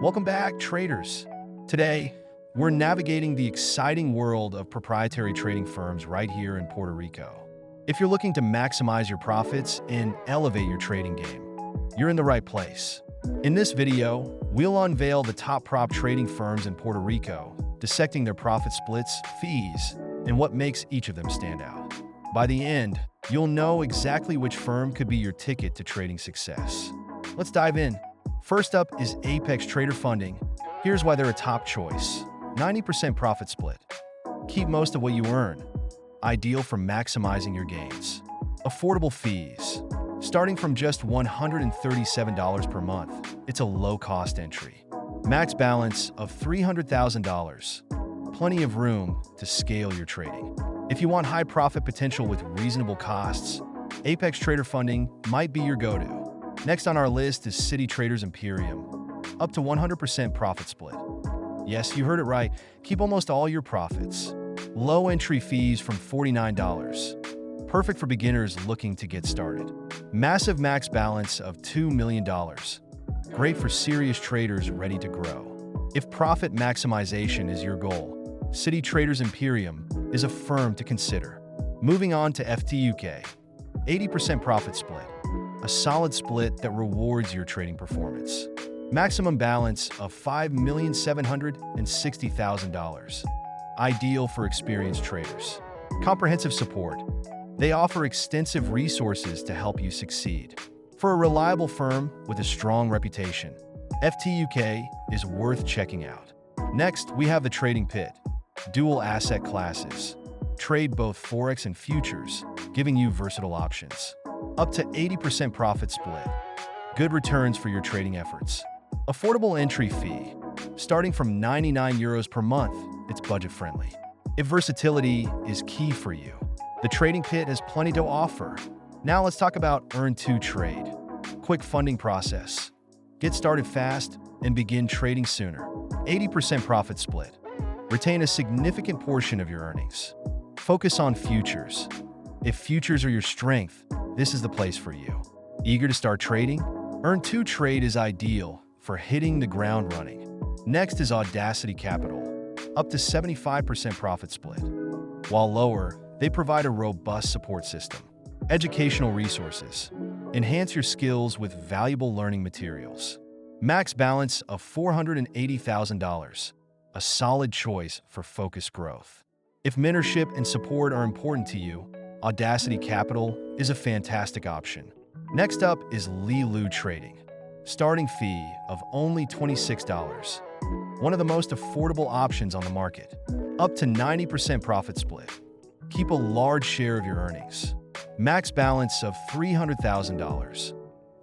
Welcome back, traders. Today, we're navigating the exciting world of proprietary trading firms right here in Puerto Rico. If you're looking to maximize your profits and elevate your trading game, you're in the right place. In this video, we'll unveil the top prop trading firms in Puerto Rico, dissecting their profit splits, fees, and what makes each of them stand out. By the end, you'll know exactly which firm could be your ticket to trading success. Let's dive in. First up is Apex Trader Funding. Here's why they're a top choice. 90% profit split. Keep most of what you earn. Ideal for maximizing your gains. Affordable fees. Starting from just $137 per month, it's a low-cost entry. Max balance of $300,000. Plenty of room to scale your trading. If you want high profit potential with reasonable costs, Apex Trader Funding might be your go-to. Next on our list is City Traders Imperium. Up to 100% profit split. Yes, you heard it right. Keep almost all your profits. Low entry fees from $49. Perfect for beginners looking to get started. Massive max balance of $2 million. Great for serious traders ready to grow. If profit maximization is your goal, City Traders Imperium is a firm to consider. Moving on to FTUK. 80% profit split. A solid split that rewards your trading performance. Maximum balance of $5,760,000. Ideal for experienced traders. Comprehensive support. They offer extensive resources to help you succeed. For a reliable firm with a strong reputation, FTUK is worth checking out. Next, we have the Trading Pit. Dual asset classes. Trade both Forex and futures, giving you versatile options. Up to 80% profit split. Good returns for your trading efforts. Affordable entry fee. Starting from €99 per month, it's budget-friendly. If versatility is key for you, the Trading Pit has plenty to offer. Now let's talk about Earn-to-Trade. Quick funding process. Get started fast and begin trading sooner. 80% profit split. Retain a significant portion of your earnings. Focus on futures. If futures are your strength, this is the place for you. Eager to start trading? Earn-to-Trade is ideal for hitting the ground running. Next is Audacity Capital. Up to 75% profit split. While lower, they provide a robust support system. Educational resources. Enhance your skills with valuable learning materials. Max balance of $480,000. A solid choice for focused growth. If mentorship and support are important to you, Audacity Capital is a fantastic option. Next up is Lilu Trading. Starting fee of only $26. One of the most affordable options on the market. Up to 90% profit split. Keep a large share of your earnings. Max balance of $300,000.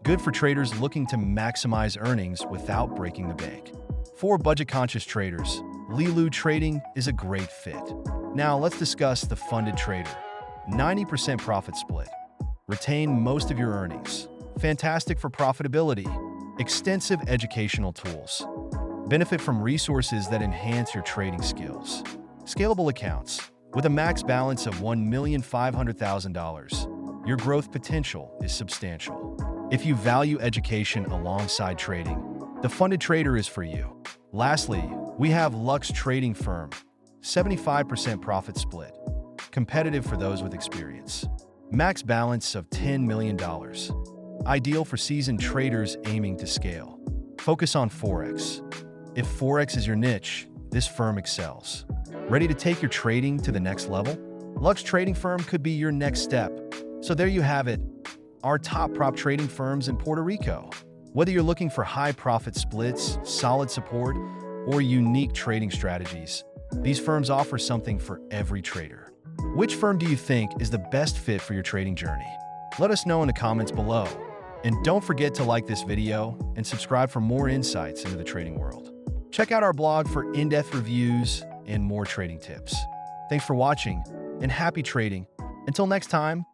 Good for traders looking to maximize earnings without breaking the bank. For budget-conscious traders, Lilu Trading is a great fit. Now let's discuss the Funded Trader. 90% profit split. Retain most of your earnings. Fantastic for profitability. Extensive educational tools. Benefit from resources that enhance your trading skills. Scalable accounts. With a max balance of $1,500,000, your growth potential is substantial. If you value education alongside trading, the Funded Trader is for you. Lastly, we have Lux Trading Firm. 75% profit split. Competitive for those with experience. Max balance of $10 million. Ideal for seasoned traders aiming to scale. Focus on Forex. If Forex is your niche, this firm excels. Ready to take your trading to the next level? Lux Trading Firm could be your next step. So there you have it, our top prop trading firms in Puerto Rico. Whether you're looking for high profit splits, solid support, or unique trading strategies, these firms offer something for every trader. Which firm do you think is the best fit for your trading journey? Let us know in the comments below. And don't forget to like this video and subscribe for more insights into the trading world. Check out our blog for in-depth reviews and more trading tips. Thanks for watching and happy trading. Until next time,